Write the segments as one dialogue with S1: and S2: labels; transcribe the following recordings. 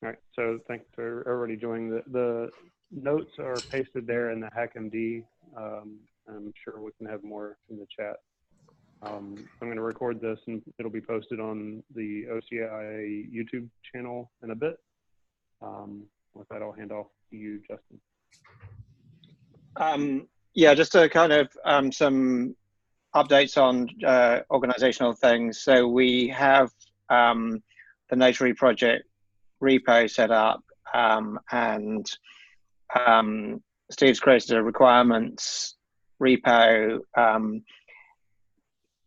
S1: All right, so thanks for everybody joining. The notes are pasted there in the HackMD. I'm sure we can have more in the chat. I'm going to record this and it'll be posted on the OCI YouTube channel in a bit. With that, I'll hand off to you, Justin.
S2: Yeah, just a kind of some updates on organizational things. So we have the Notary project repo set up, and Steve's created a requirements repo.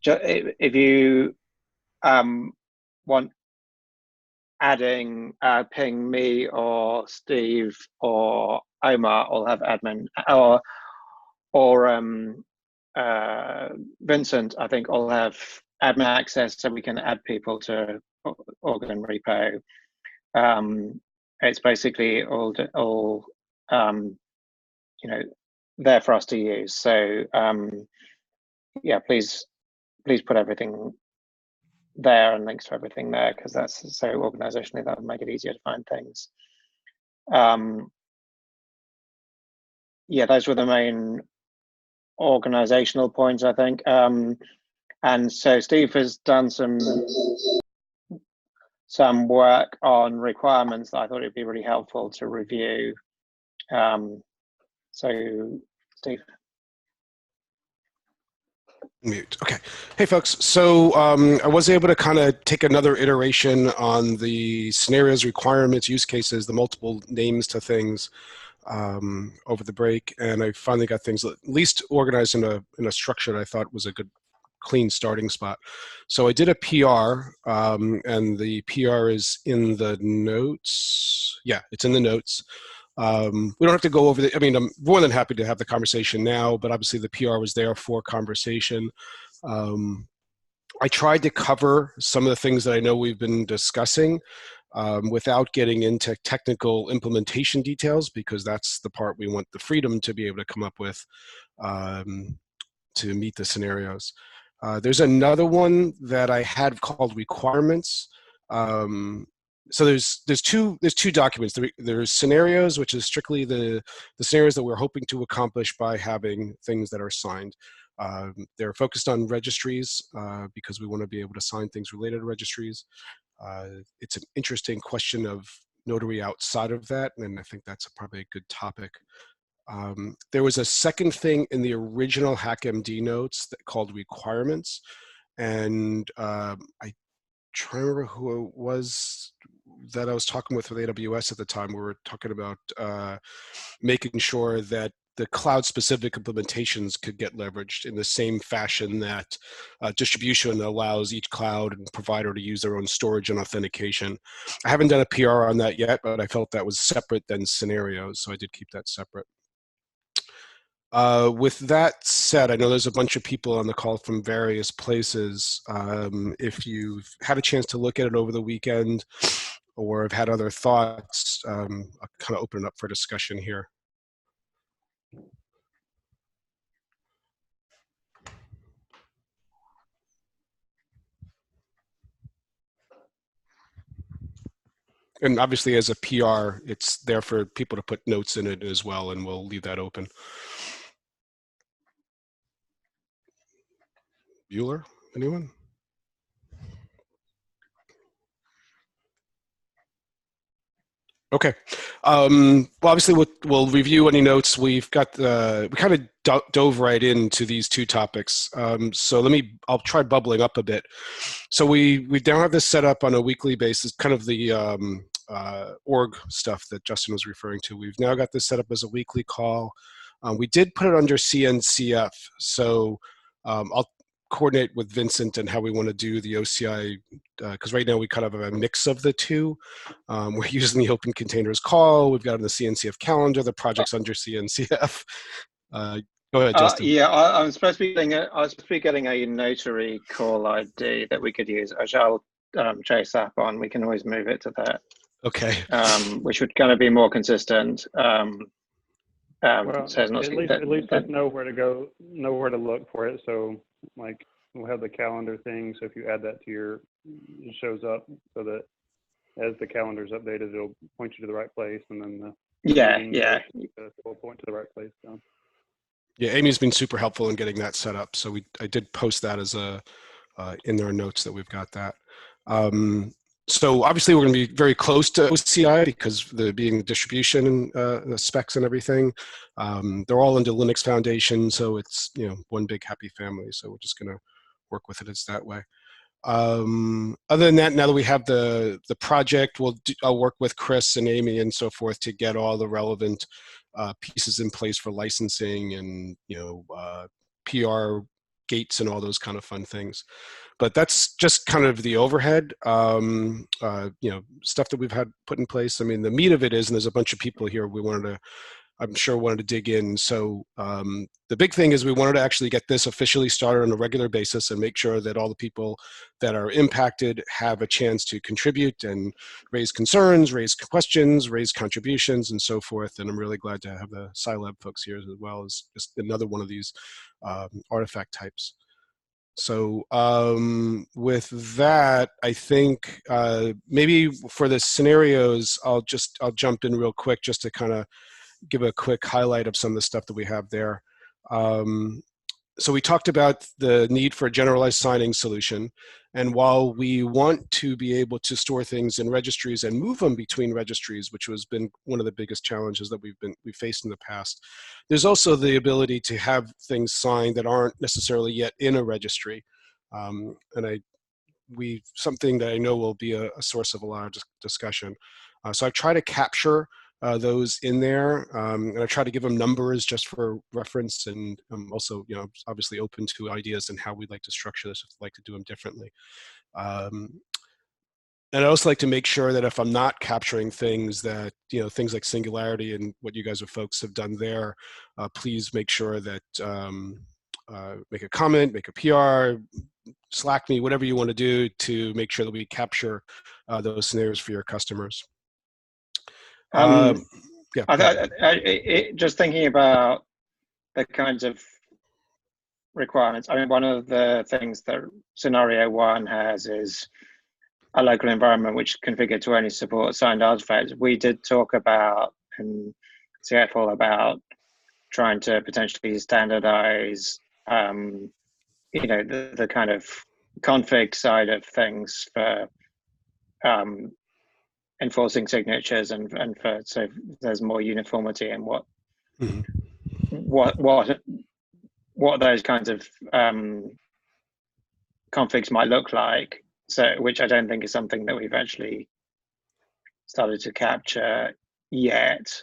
S2: If you want adding, ping me or Steve or Omar, all have admin, or Vincent, I think, all have admin access, so we can add people to organ repo. It's basically all you know, there for us to use. So yeah, please put everything there and links to everything there, because that's so organizationally that would make it easier to find things. Yeah, those were the main organizational points, I think. And so Steve has done some work on requirements that I thought it'd be really helpful to review. So Steve.
S3: Mute. Okay. Hey, folks. So I was able to kind of take another iteration on the scenarios, requirements, use cases, the multiple names to things over the break, and I finally got things at least organized in a structure that I thought was a good, clean starting spot. So I did a PR, and the PR is in the notes. Yeah, it's in the notes. We don't have to go over the, I mean, I'm more than happy to have the conversation now, but obviously the PR was there for conversation. I tried to cover some of the things that I know we've been discussing without getting into technical implementation details, because that's the part we want the freedom to be able to come up with to meet the scenarios. There's another one that I had called requirements. So there's two documents. There's scenarios, which is strictly the scenarios that we're hoping to accomplish by having things that are signed. They're focused on registries because we want to be able to sign things related to registries. It's an interesting question of notary outside of that, and I think that's probably a good topic. There was a second thing in the original HackMD notes that called requirements, and I try to remember who it was that I was talking with AWS at the time. We were talking about making sure that the cloud-specific implementations could get leveraged in the same fashion that distribution allows each cloud and provider to use their own storage and authentication. I haven't done a PR on that yet, but I felt that was separate than scenarios, so I did keep that separate. With that said, I know there's a bunch of people on the call from various places. If you've had a chance to look at it over the weekend or have had other thoughts, I'll kind of open it up for discussion here. And obviously as a PR, it's there for people to put notes in it as well, and we'll leave that open. Bueller, anyone? Okay. Well, obviously we'll review any notes. We've got we kind of dove right into these two topics. So I'll try bubbling up a bit. So we now have this set up on a weekly basis, kind of the org stuff that Justin was referring to. We've now got this set up as a weekly call. We did put it under CNCF. So I'll coordinate with Vincent and how we want to do the OCI, because right now we kind of have a mix of the two. We're using the open containers call. We've got on the CNCF calendar, the project's under CNCF. Go ahead, Justin.
S2: Yeah, I'm supposed to be getting a notary call ID that we could use, which I'll chase up on. We can always move it to that.
S3: Okay.
S2: Which would kind of be more consistent.
S1: Well, so at least just know where to go, know where to look for it. So like we'll have the calendar thing. So if you add that to it shows up so that as the calendar's updated, it'll point you to the right place, and then the
S2: Yeah,
S1: meeting
S2: yeah.
S1: notes will point to the right place. So.
S3: Yeah, Amy's been super helpful in getting that set up. So I did post that as a in our notes that we've got that. So obviously we're going to be very close to OCI because the being distribution the specs and everything. They're all under Linux Foundation, so it's one big happy family. So we're just going to work with it as that way. Other than that, now that we have the project, I'll work with Chris and Amy and so forth to get all the relevant pieces in place for licensing and PR gates and all those kind of fun things. But that's just kind of the overhead, stuff that we've had put in place. I mean, the meat of it is, and there's a bunch of people here I'm sure wanted to dig in. So the big thing is we wanted to actually get this officially started on a regular basis and make sure that all the people that are impacted have a chance to contribute and raise concerns, raise questions, raise contributions, and so forth. And I'm really glad to have the Scilab folks here as well as just another one of these artifact types. So with that, I think maybe for the scenarios, I'll jump in real quick just to kind of give a quick highlight of some of the stuff that we have there. So we talked about the need for a generalized signing solution. And while we want to be able to store things in registries and move them between registries, which has been one of the biggest challenges that we've faced in the past, there's also the ability to have things signed that aren't necessarily yet in a registry. Something that I know will be a source of a lot of discussion. So I try to capture those in there, and I try to give them numbers just for reference, and I'm also, obviously open to ideas and how we'd like to structure this if we'd like to do them differently. And I also like to make sure that if I'm not capturing things that, things like Singularity and what you guys or folks have done there, please make sure that make a comment, make a PR, Slack me, whatever you want to do to make sure that we capture those scenarios for your customers. Yeah.
S2: Just thinking about the kinds of requirements. I mean, one of the things that scenario 1 has is a local environment which configured to only support signed artifacts. We did talk about in Seattle about trying to potentially standardize, the kind of config side of things for enforcing signatures and for so there's more uniformity in what those kinds of configs might look like. So, which I don't think is something that we've actually started to capture yet.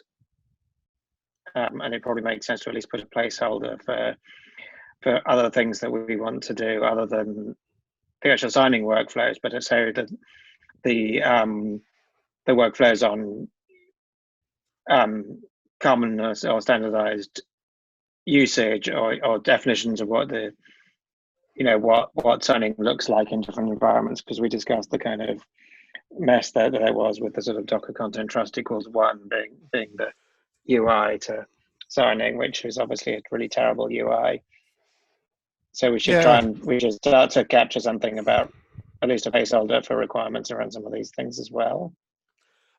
S2: And it probably makes sense to at least put a placeholder for other things that we want to do other than the actual signing workflows, but so that the workflows on common or standardized usage or definitions of what the what signing looks like in different environments, because we discussed the kind of mess that there was with the sort of Docker content trust equals 1 being the UI to signing, which is obviously a really terrible UI. So we should start to capture something about at least a placeholder for requirements around some of these things as well.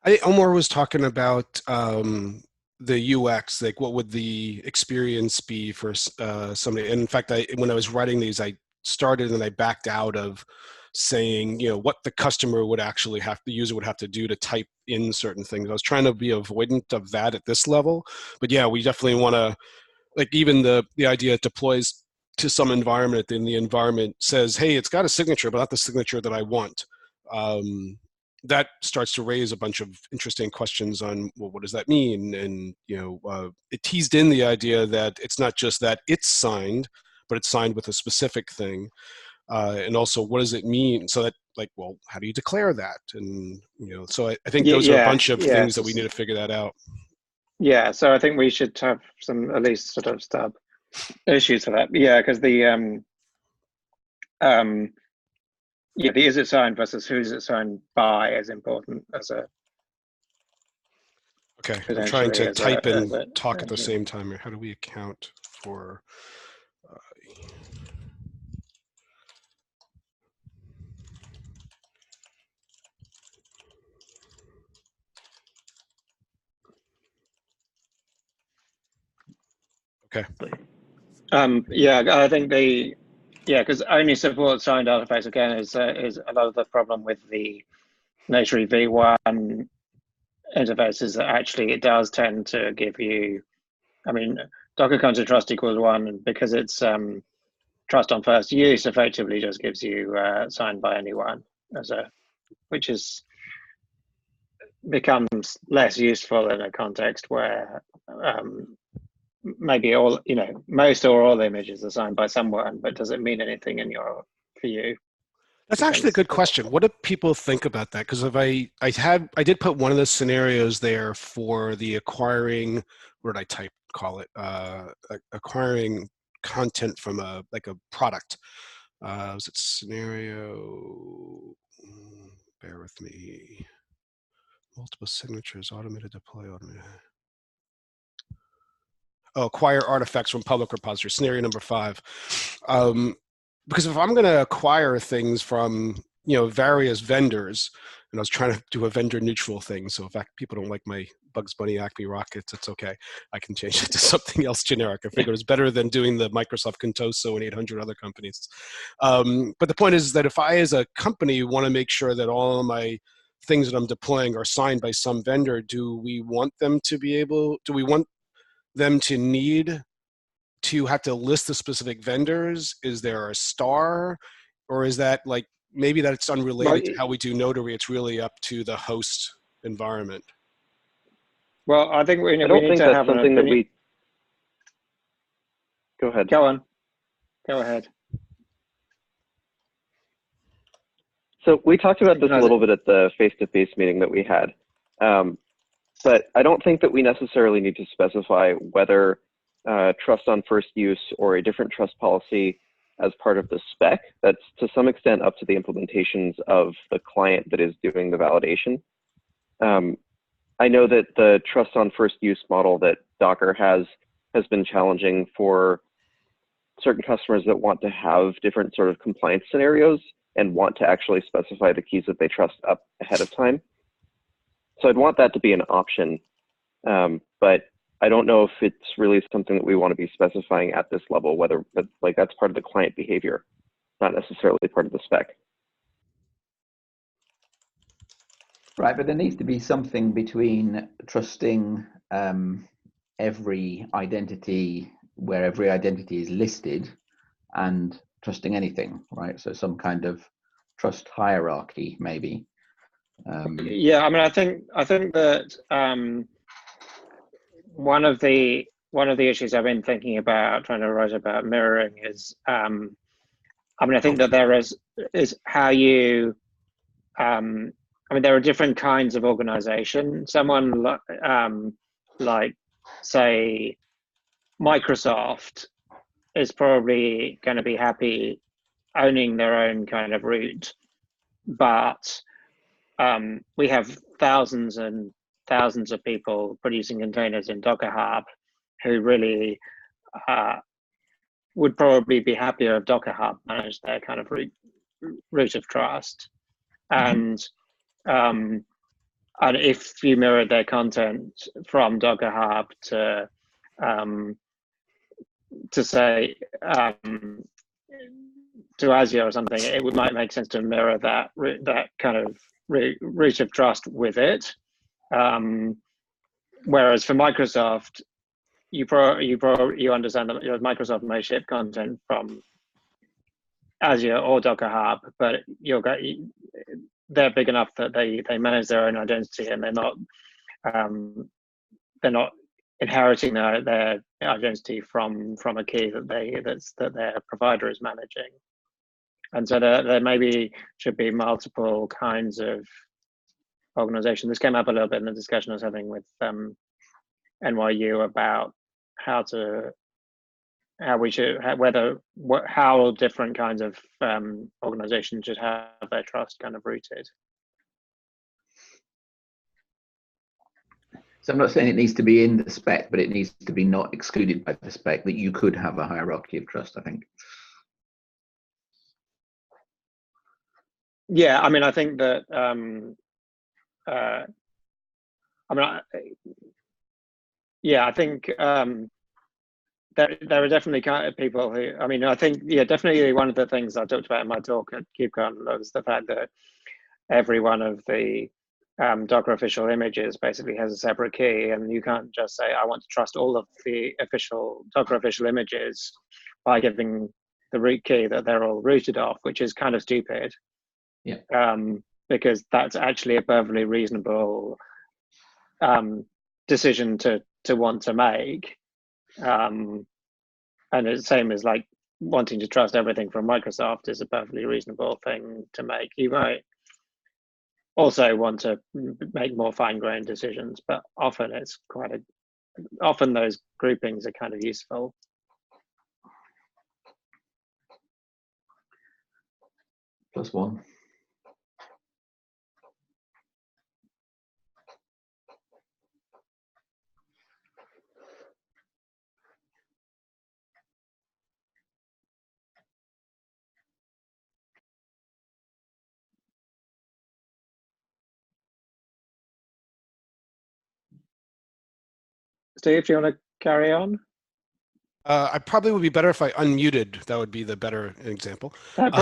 S3: I think Omar was talking about the UX, like what would the experience be for somebody. And in fact, when I was writing these, I started and I backed out of saying, what the customer would actually the user would have to do to type in certain things. I was trying to be avoidant of that at this level. But yeah, we definitely want to, like even the idea it deploys to some environment and the environment says, hey, it's got a signature, but not the signature that I want. That starts to raise a bunch of interesting questions on, well, what does that mean? And, it teased in the idea that it's not just that it's signed, but it's signed with a specific thing. And also, what does it mean? So that, like, well, how do you declare that? And, so I think those are a bunch of things that we need to figure that out. Yeah,
S2: so I think we should have some at least sort of stub issues for that. Yeah, because the is it signed versus who is it signed by is important as a.
S3: Okay, I'm trying to type and talk at the same time. How do we account for? Okay.
S2: Yeah, I think because only support signed artifacts again is a lot of the problem with the Notary V1 interface is that actually it does tend to give you, I mean, Docker content trust equals 1, and because it's trust on first use effectively just gives you signed by anyone which is becomes less useful in a context where maybe most or all images are signed by someone, but does it mean anything for you?
S3: That's actually a good question. What do people think about that? Because if I did put one of the scenarios there for the acquiring, what did I call it? Acquiring content from a product. Was it scenario? Bear with me. Multiple signatures, automated deploy, automated. Oh, acquire artifacts from public repository, scenario number 5. Because if I'm going to acquire things from various vendors, and I was trying to do a vendor neutral thing, so if people don't like my Bugs Bunny Acme rockets, it's okay. I can change it to something else generic. I figured it's better than doing the Microsoft Contoso and 800 other companies. But the point is that if I, as a company, want to make sure that all of my things that I'm deploying are signed by some vendor, do we want them to need to have to list the specific vendors? Is there a star, or is that maybe that's unrelated to how we do Notary? It's really up to the host environment.
S2: Well, I think we need to have
S4: something that we. Go ahead.
S2: Go on. Go ahead.
S4: So we talked about this a little bit at the face-to-face meeting that we had, but I don't think that we necessarily need to specify whether trust on first use or a different trust policy as part of the spec. That's to some extent up to the implementations of the client that is doing the validation. I know that the trust on first use model that Docker has been challenging for certain customers that want to have different sort of compliance scenarios and want to actually specify the keys that they trust up ahead of time. So I'd want that to be an option, but I don't know if it's really something that we want to be specifying at this level, whether that's part of the client behavior, not necessarily part of the spec.
S5: Right, but there needs to be something between trusting every identity where every identity is listed and trusting anything, right? So some kind of trust hierarchy, maybe.
S2: Yeah, I mean, I think that one of the issues I've been thinking about trying to write about mirroring is, I mean, I think that there is how you, I mean, there are different kinds of organization. Someone like, say, Microsoft is probably going to be happy owning their own kind of root, but we have thousands and thousands of people producing containers in Docker Hub who really would probably be happier if Docker Hub managed their kind of root of trust. And if you mirrored their content from Docker Hub to say to Azure or something, it might make sense to mirror that kind of root of trust with it. Whereas for Microsoft, you understand that Microsoft may ship content from Azure or Docker Hub, but they're big enough that they manage their own identity, and they're not inheriting their identity from a key that their provider is managing. And so there maybe should be multiple kinds of organization. This came up a little bit in the discussion I was having with NYU about how different kinds of organizations should have their trust kind of rooted.
S5: So I'm not saying it needs to be in the spec, but it needs to be not excluded by the spec, that you could have a hierarchy of trust, I think.
S2: Yeah, I mean, I think that I think there are definitely kind of people who, I mean, I think, yeah, definitely one of the things I talked about in my talk at KubeCon was the fact that every one of the Docker official images basically has a separate key, and you can't just say, I want to trust all of the official Docker official images by giving the root key that they're all rooted off, which is kind of stupid.
S5: Yeah.
S2: Because that's actually a perfectly reasonable decision to want to make. And it's the same as like wanting to trust everything from Microsoft is a perfectly reasonable thing to make. You might also want to make more fine-grained decisions, but often it's often those groupings are kind of useful.
S5: +1.
S2: Steve, do you want to carry on?
S3: I probably would be better if I unmuted. That would be the better example.
S2: That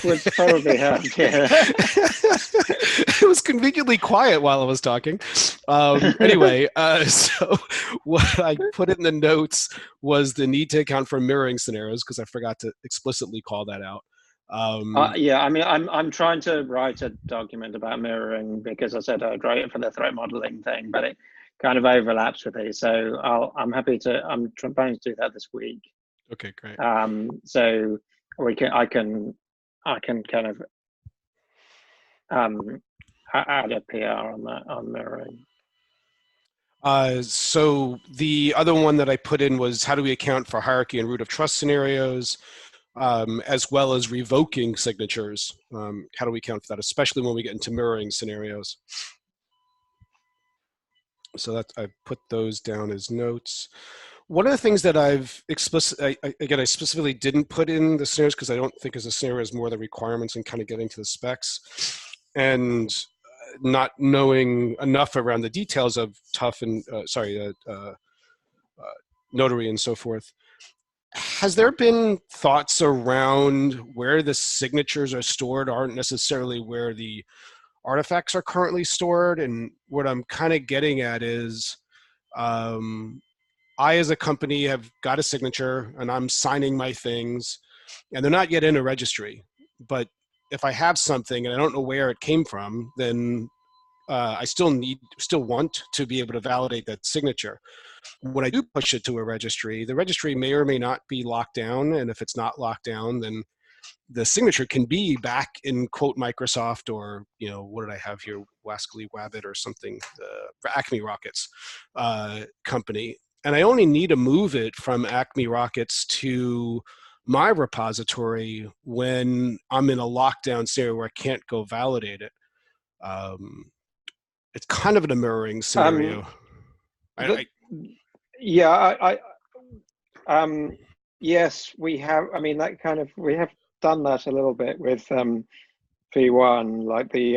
S2: would probably help. Yeah.
S3: It was conveniently quiet while I was talking. Anyway, so what I put in the notes was the need to account for mirroring scenarios, because I forgot to explicitly call that out.
S2: Yeah, I mean, I'm trying to write a document about mirroring because I said I'd write it for the threat modeling thing, but it kind of overlaps with these. So I'm happy to. I'm trying to do that this week.
S3: Okay, great.
S2: So I can kind of add a PR on that, on mirroring.
S3: So the other one that I put in was, how do we account for hierarchy and root of trust scenarios, as well as revoking signatures? How do we account for that, especially when we get into mirroring scenarios? So that I put those down as notes. One of the things that I've I specifically didn't put in the scenarios because I don't think as a scenario is more the requirements and kind of getting to the specs, and not knowing enough around the details of tough and Notary and so forth. Has there been thoughts around where the signatures are stored aren't necessarily where the artifacts are currently stored? And what I'm kind of getting at is, I as a company have got a signature and I'm signing my things, and they're not yet in a registry. But if I have something and I don't know where it came from, then I still want to be able to validate that signature. When I do push it to a registry, the registry may or may not be locked down. And if it's not locked down, then the signature can be back in quote Microsoft, or, you know, what did I have here? Wascally Wabbit or something, Acme Rockets company. And I only need to move it from Acme Rockets to my repository when I'm in a lockdown scenario where I can't go validate it. It's kind of a mirroring scenario.
S2: Yes, we have. I mean, that kind of, we have done that a little bit with V1, like the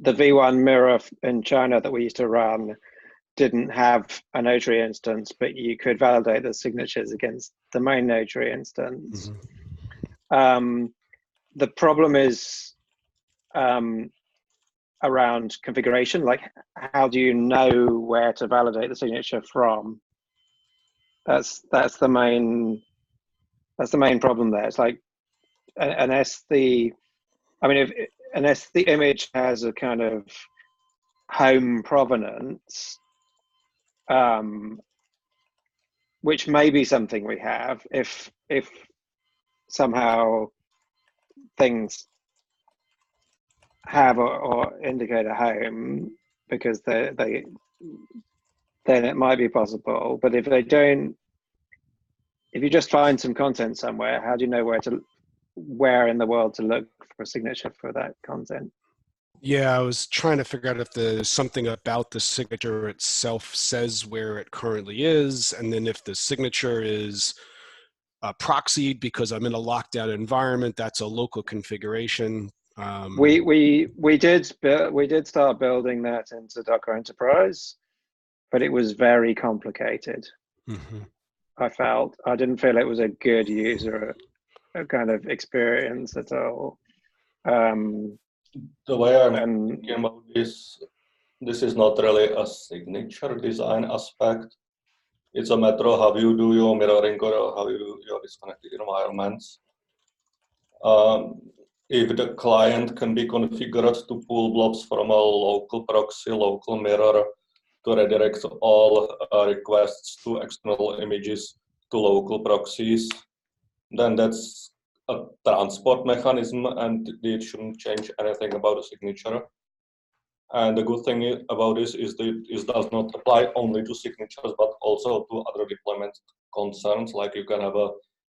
S2: V1 mirror in China that we used to run didn't have a Notary instance, but you could validate the signatures against the main Notary instance. Mm-hmm. The problem is around configuration, like how do you know where to validate the signature from? That's the main problem there. It's like unless the image has a kind of home provenance, which may be something we have if somehow things have or indicate a home, because they then it might be possible. But if they don't, if you just find some content somewhere, how do you know where in the world to look for a signature for that content?
S3: Yeah, I was trying to figure out if there's something about the signature itself says where it currently is, and then if the signature is proxied because I'm in a lockdown environment, that's a local configuration.
S2: We did start building that into Docker Enterprise, but it was very complicated. I felt. I didn't feel it was a good user kind of experience at all.
S6: The way I'm thinking about this is not really a signature design aspect. It's a matter of how you do your mirroring or how you do your disconnected environments. If the client can be configured to pull blobs from a local proxy, local mirror, to redirect all requests to external images to local proxies, then that's a transport mechanism and it shouldn't change anything about the signature. And the good thing about this is that it does not apply only to signatures, but also to other deployment concerns. Like you can have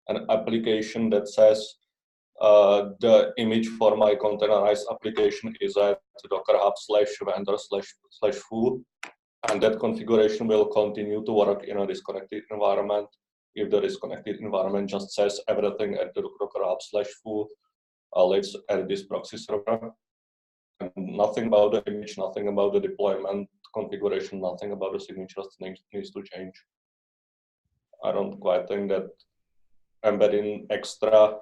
S6: an application that says the image for my containerized application is at Docker Hub /vendor/foo, and that configuration will continue to work in a disconnected environment. If the disconnected environment just says everything at the Docker Hub /foo lives at this proxy server, and nothing about the image, nothing about the deployment configuration, nothing about the signatures needs to change. I don't quite think that embedding extra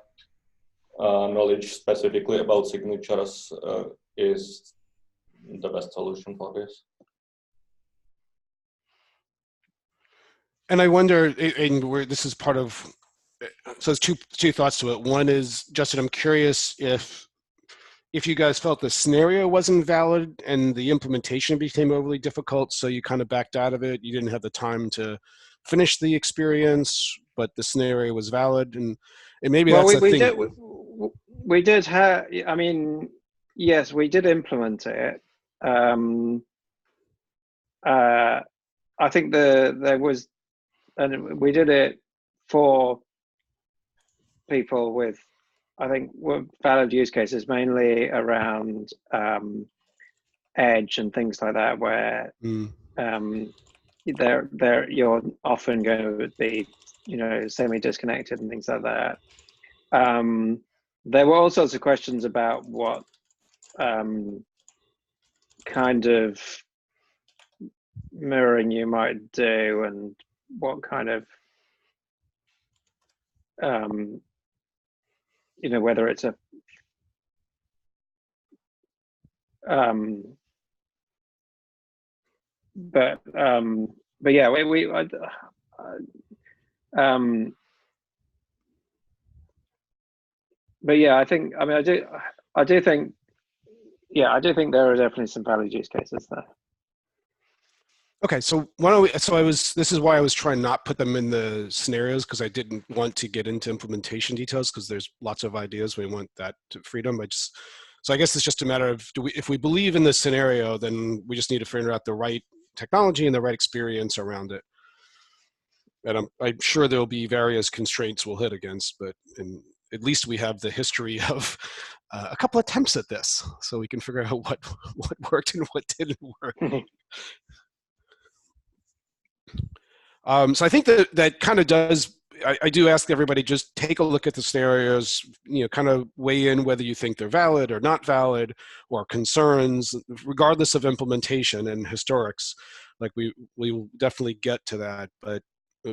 S6: knowledge specifically about signatures is the best solution for this.
S3: And I wonder, this is part of, so there's two thoughts to it. One is, Justin, I'm curious if you guys felt the scenario wasn't valid and the implementation became overly difficult, so you kind of backed out of it. You didn't have the time to finish the experience, but the scenario was valid, and maybe that's the thing.
S2: We did have. I mean, yes, we did implement it. I think there was, and we did it for people with, I think, valid use cases, mainly around edge and things like that, where you're often going to be, semi-disconnected and things like that. There were all sorts of questions about what kind of mirroring you might do and what kind of whether it's a but yeah, but yeah, I think, I mean, I do think, yeah, I do think there are definitely some valid use cases there.
S3: Okay, so why don't we, this is why I was trying not put them in the scenarios, because I didn't want to get into implementation details, because there's lots of ideas. We want that freedom. So I guess it's just a matter of, if we believe in this scenario, then we just need to figure out the right technology and the right experience around it. And I'm sure there'll be various constraints we'll hit against, but at least we have the history of a couple attempts at this, so we can figure out what worked and what didn't work. So I think that kind of does, I do ask everybody, just take a look at the scenarios, kind of weigh in whether you think they're valid or not valid, or concerns, regardless of implementation and historics. Like we will definitely get to that, but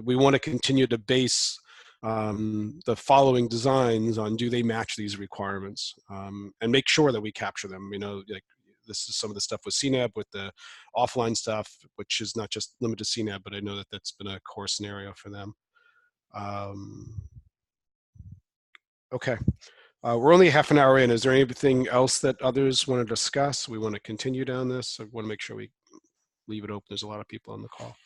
S3: we want to continue to base the following designs on, do they match these requirements, and make sure that we capture them. Like, this is some of the stuff with CNAB, with the offline stuff, which is not just limited to CNAB, but I know that that's been a core scenario for them. Okay, we're only half an hour in. Is there anything else that others want to discuss? We want to continue down this. I want to make sure we leave it open. There's a lot of people on the call.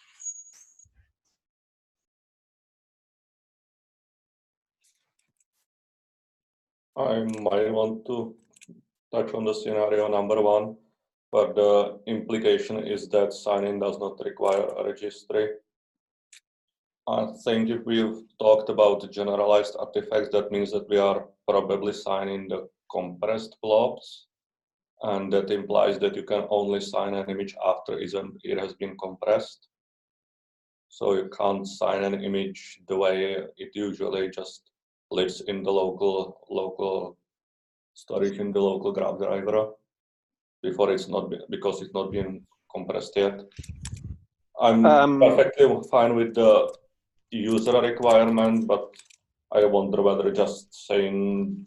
S6: I might want to touch on the scenario number one, but the implication is that sign-in does not require a registry. I think if we've talked about generalized artifacts, that means that we are probably signing the compressed blobs, and that implies that you can only sign an image after it has been compressed. So you can't sign an image the way it usually just lives in the local storage in the local graph driver before because it's not been compressed yet. I'm perfectly fine with the user requirement, but I wonder whether just saying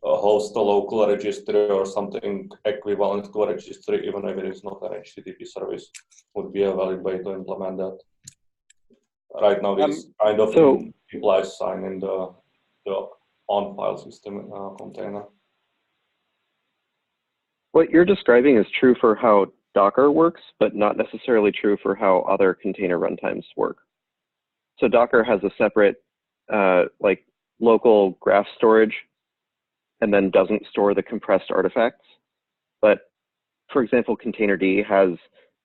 S6: host a local registry or something equivalent to a registry, even if it is not an HTTP service, would be a valid way to implement that. Right now, this kind of implies signing the on-file system container.
S4: What you're describing is true for how Docker works, but not necessarily true for how other container runtimes work. So Docker has a separate like local graph storage and then doesn't store the compressed artifacts. But for example, Containerd has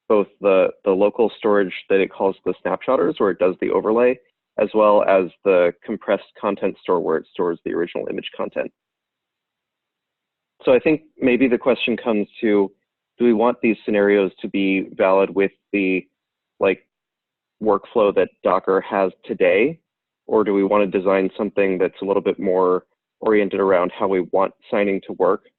S4: both the local storage that it calls the snapshotters, where it does the overlay, as well as the compressed content store where it stores the original image content. So I think maybe the question comes to, do we want these scenarios to be valid with the like workflow that Docker has today? Or do we want to design something that's a little bit more oriented around how we want signing to work?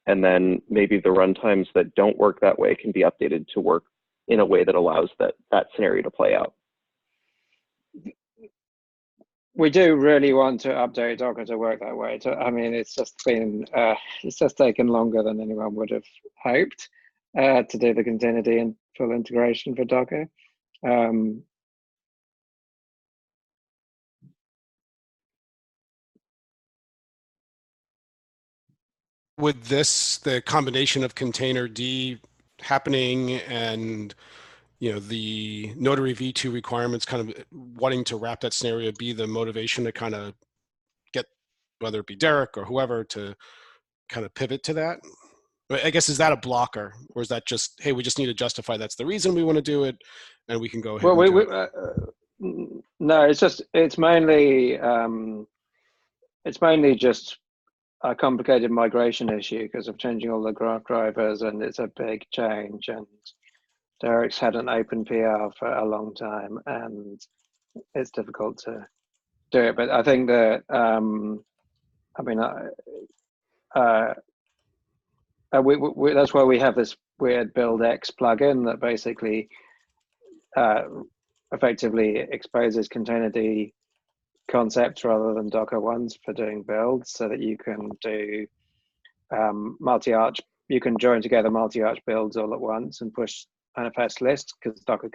S4: And then maybe the runtimes that don't work that way can be updated to work in a way that allows that scenario to play out.
S2: We do really want to update Docker to work that way. I mean, it's just been, it's just taken longer than anyone would have hoped to do the Containerd and full integration for Docker.
S3: With this, the combination of Containerd happening and the Notary v2 requirements kind of wanting to wrap that scenario be the motivation to kind of get, whether it be Derek or whoever, to kind of pivot to that? I guess, is that a blocker, or is that just, hey, we just need to justify that's the reason we want to do it, and we can go ahead and do it?
S2: No, it's mainly just a complicated migration issue because of changing all the graph drivers, and it's a big change, and Derek's had an open PR for a long time, and it's difficult to do it. But I think that, I mean, that's why we have this weird BuildX plugin that basically effectively exposes Containerd concepts rather than Docker ones for doing builds, so that you can do multi-arch. You can join together multi-arch builds all at once and push manifest lists, because Docker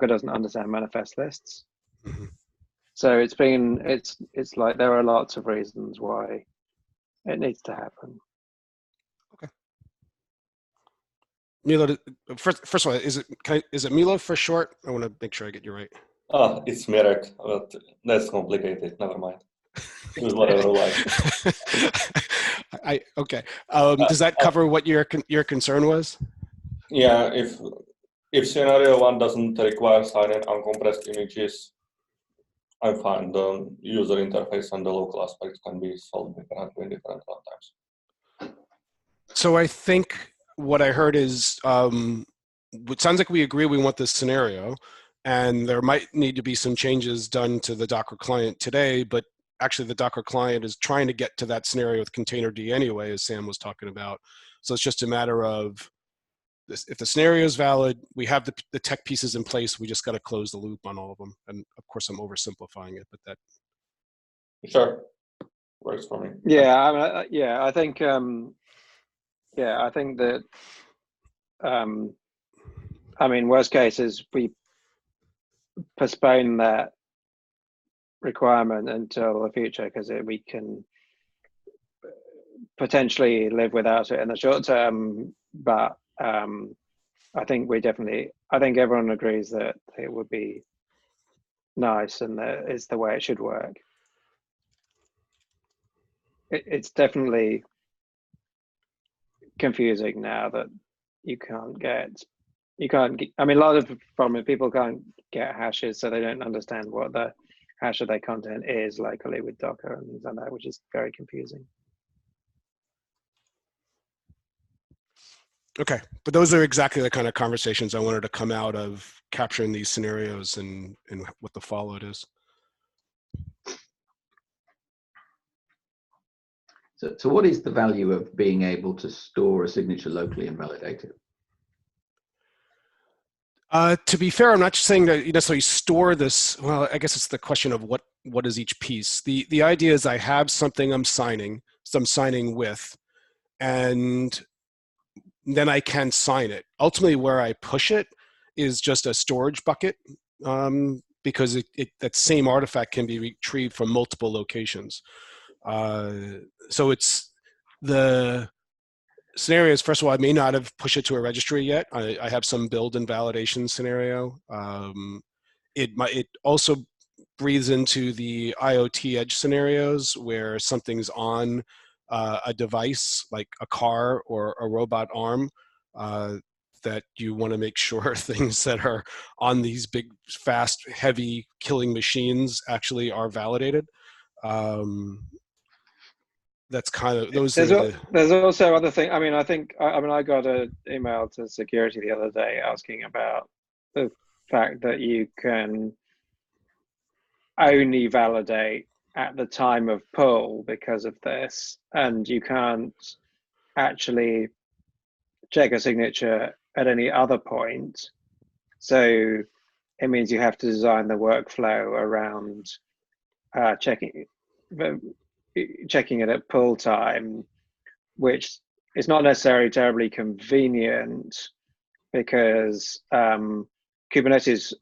S2: doesn't understand manifest lists.
S3: Mm-hmm.
S2: So it's like there are lots of reasons why it needs to happen.
S3: Okay. Milo, first of all, is it Milo for short? I want to make sure I get you right.
S6: Oh, it's Mirek, but that's complicated. Never mind. Use whatever you like.
S3: Okay. Does that cover what your concern was?
S6: Yeah, if scenario 1 doesn't require signing uncompressed images, I'm fine. The user interface and the local aspects can be solved differently in different runtimes.
S3: So I think what I heard is, it sounds like we agree we want this scenario, and there might need to be some changes done to the Docker client today, but actually the Docker client is trying to get to that scenario with Containerd anyway, as Sam was talking about. So it's just a matter of, if the scenario is valid, we have the tech pieces in place, we just got to close the loop on all of them. And of course, I'm oversimplifying it, but that.
S6: Sure, works for me.
S2: Yeah, I think that, I mean, worst case is we postpone that requirement until the future, because we can potentially live without it in the short term. But I think everyone agrees that it would be nice, and that it's the way it should work. It's definitely confusing now that you can't get, I mean, a lot of problem, people can't get hashes, so they don't understand what the hash of their content is locally with Docker and things like that, which is very confusing.
S3: Okay, but those are exactly the kind of conversations I wanted to come out of capturing these scenarios and what the fallout is.
S5: So what is the value of being able to store a signature locally and validate it?
S3: To be fair, I'm not just saying that you necessarily store this. Well, I guess it's the question of what is each piece. The idea is I have something I'm signing, so I'm signing with, and then I can sign it. Ultimately, where I push it is just a storage bucket, because that same artifact can be retrieved from multiple locations. So it's the scenarios. First of all, I may not have pushed it to a registry yet. I have some build and validation scenario. It also breathes into the IoT edge scenarios where something's on a device like a car or a robot arm, that you want to make sure things that are on these big, fast, heavy killing machines actually are validated. That's kind of, those are the.
S2: There's also other thing. I mean, I got an email to security the other day asking about the fact that you can only validate at the time of pull because of this, and you can't actually check a signature at any other point. So it means you have to design the workflow around checking it at pull time, which is not necessarily terribly convenient because Kubernetes,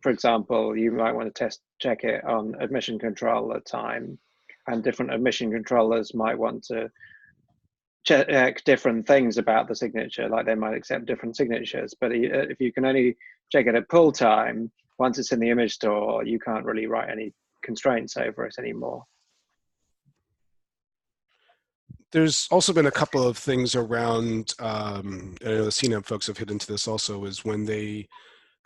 S2: for example, you might want to check it on admission controller time, and different admission controllers might want to check different things about the signature, like they might accept different signatures. But if you can only check it at pull time, once it's in the image store, you can't really write any constraints over it anymore.
S3: There's also been a couple of things around, I know the CNAM folks have hit into this also, is when they,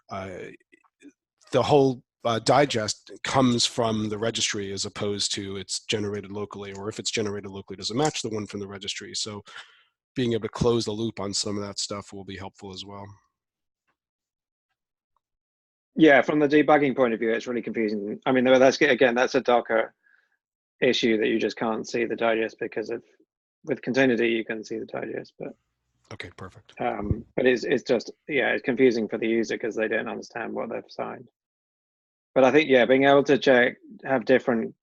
S3: the whole digest comes from the registry as opposed to it's generated locally, or if it's generated locally, does it match the one from the registry? So being able to close the loop on some of that stuff will be helpful as well.
S2: Yeah, from the debugging point of view, it's really confusing. I mean, that's a Docker issue that you just can't see the digest because of, with Containerd you can see the digest, but
S3: okay, perfect.
S2: But it's just, yeah, it's confusing for the user because they don't understand what they've signed. But I think, yeah, being able to have different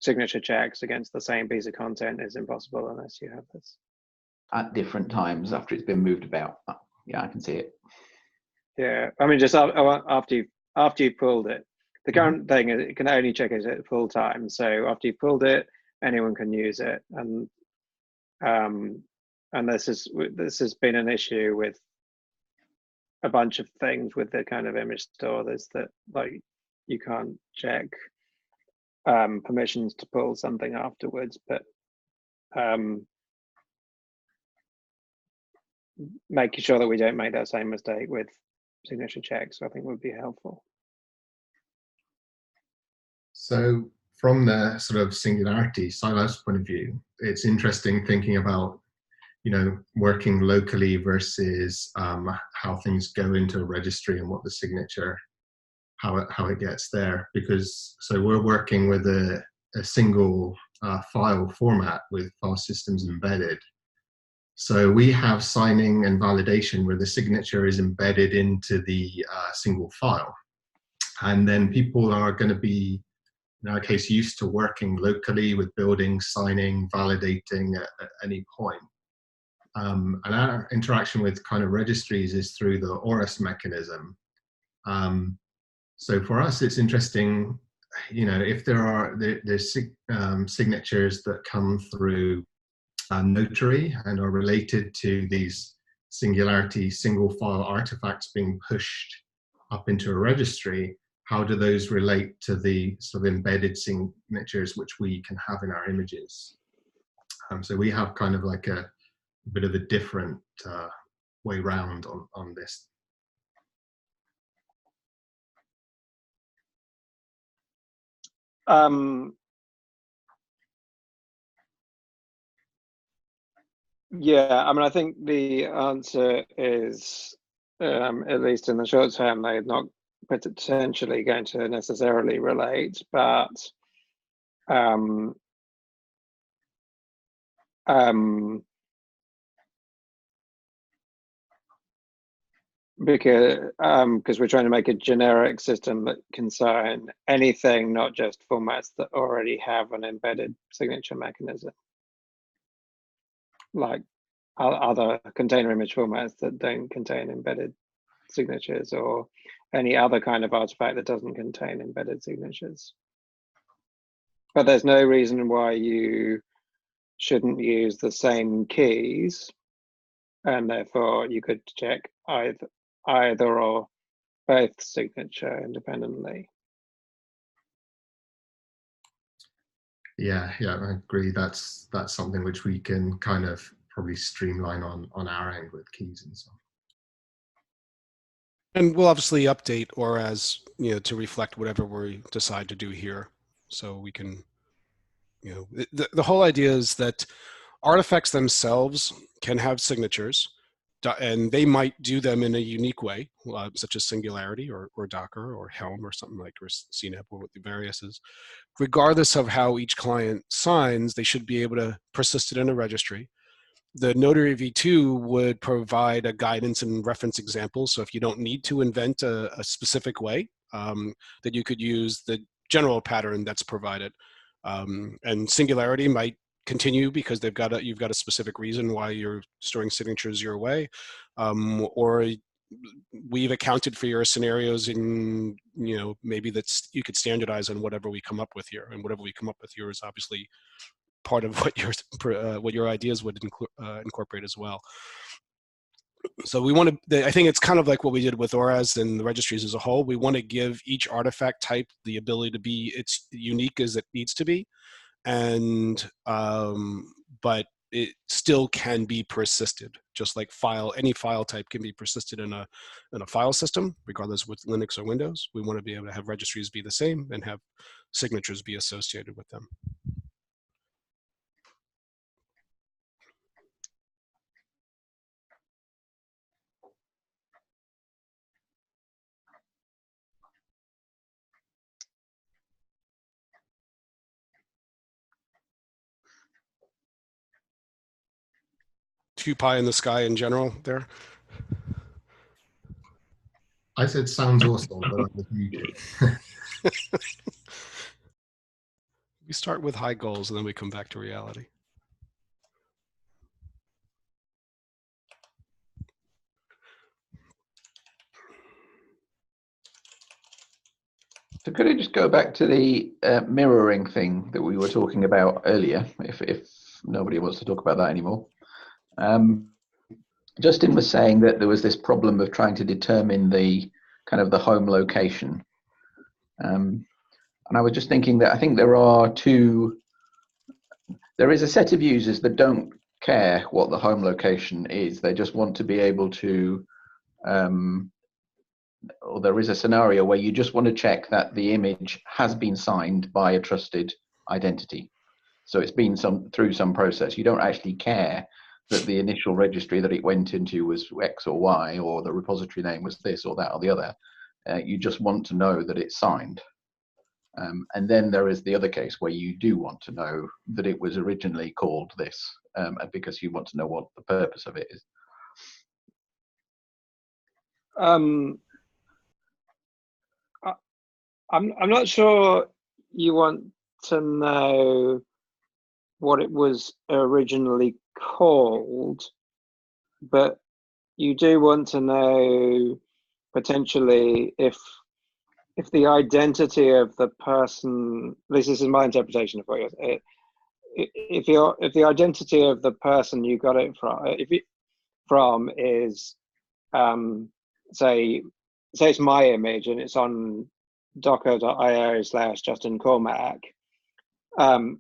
S2: signature checks against the same piece of content is impossible unless you have this.
S5: At different times after it's been moved about. Yeah, I can see it.
S2: Yeah, I mean, just after you've pulled it. The current thing is it can only check it at full time. So after you've pulled it, anyone can use it. And this has been an issue with a bunch of things with the kind of image store. There's that, like, you can't check permissions to pull something afterwards, but making sure that we don't make that same mistake with signature checks, I think would be helpful.
S7: So from the sort of Singularity Silas point of view, it's interesting thinking about, you know, working locally versus how things go into a registry and what the signature, how it gets there. Because so we're working with a single file format with file systems embedded. So we have signing and validation where the signature is embedded into the single file. And then people are going to be, in our case, used to working locally with building, signing, validating at any point. And our interaction with kind of registries is through the ORAS mechanism. So for us, it's interesting, you know, if there's signatures that come through Notary and are related to these Singularity single file artifacts being pushed up into a registry, how do those relate to the sort of embedded signatures which we can have in our images? So we have kind of like a bit of a different way round on this.
S2: Yeah, I mean, I think the answer is, at least in the short term, they're not potentially going to necessarily relate, but because we're trying to make a generic system that can sign anything, not just formats that already have an embedded signature mechanism, like other container image formats that don't contain embedded signatures, or any other kind of artifact that doesn't contain embedded signatures. But there's no reason why you shouldn't use the same keys, and therefore you could check either or both signature independently.
S7: Yeah, I agree. That's something which we can kind of probably streamline on our end with keys and so on.
S3: And we'll obviously update or as to reflect whatever we decide to do here, so we can the whole idea is that artifacts themselves can have signatures, and they might do them in a unique way, such as Singularity or Docker or Helm or something like, or CNAP or what the various is. Regardless of how each client signs, they should be able to persist it in a registry. The Notary v2 would provide a guidance and reference example. So if you don't need to invent a specific way, that you could use the general pattern that's provided. And Singularity might continue because you've got a specific reason why you're storing signatures your way, or we've accounted for your scenarios in maybe that's you could standardize on whatever we come up with here, and whatever we come up with here is obviously part of what your ideas would incorporate as well. So we want to, I think it's kind of like what we did with ORAS and the registries as a whole. We want to give each artifact type the ability to be its unique as it needs to be, and but it still can be persisted, just like any file type can be persisted in a file system, regardless with Linux or Windows. We want to be able to have registries be the same and have signatures be associated with them. Too pie in the sky in general there?
S7: I said sounds awesome, but I was muted.
S3: We start with high goals and then we come back to reality.
S5: So could I just go back to the mirroring thing that we were talking about earlier, if nobody wants to talk about that anymore? Justin was saying that there was this problem of trying to determine the kind of the home location. And I was just thinking that I think there is a set of users that don't care what the home location is. They just want to be able to, or there is a scenario where you just want to check that the image has been signed by a trusted identity. So it's been through some process. You don't actually care that the initial registry that it went into was X or Y, or the repository name was this or that or the other. You just want to know that it's signed. And then there is the other case where you do want to know that it was originally called this, because you want to know what the purpose of it is.
S2: I'm not sure you want to know what it was originally called, but you do want to know potentially if the identity of the person, this is my interpretation of what you're saying, if the identity of the person you got it from is say it's my image and it's on docker.io/Justin Cormack, and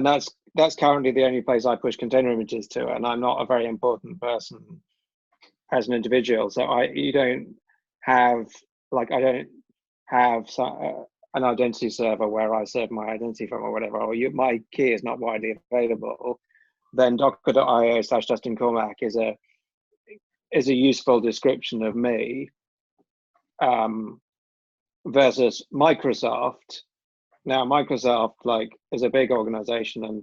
S2: that's currently the only place I push container images to, and I'm not a very important person as an individual, so I don't have an identity server where I serve my identity from or whatever, or my key is not widely available. Then docker.io/Justin Cormack is a useful description of me, versus Microsoft. Now Microsoft is a big organization, and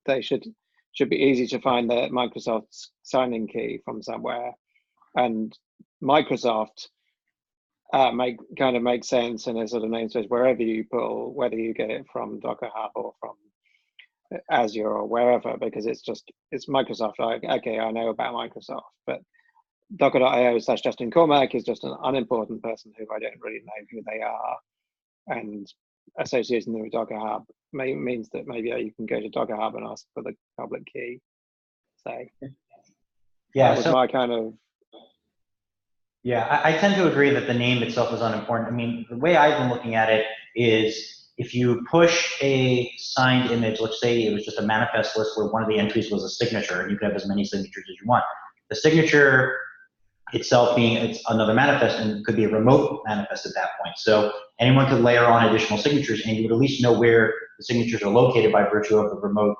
S2: they should should be easy to find the Microsoft's signing key from somewhere. And Microsoft makes sense in a sort of namespace wherever you pull, whether you get it from Docker Hub or from Azure or wherever, because it's Microsoft. Okay, I know about Microsoft, but docker.io/Justin Cormack is just an unimportant person who I don't really know who they are, and associating them with Docker Hub means that maybe you can go to Docker Hub and ask for the public key. So
S8: yeah,
S2: that was my kind of.
S8: Yeah, I tend to agree that the name itself is unimportant. I mean, the way I've been looking at it is if you push a signed image, let's say it was just a manifest list where one of the entries was a signature, and you could have as many signatures as you want. The signature itself it's another manifest, and it could be a remote manifest at that point. So anyone could layer on additional signatures, and you would at least know where the signatures are located by virtue of the remote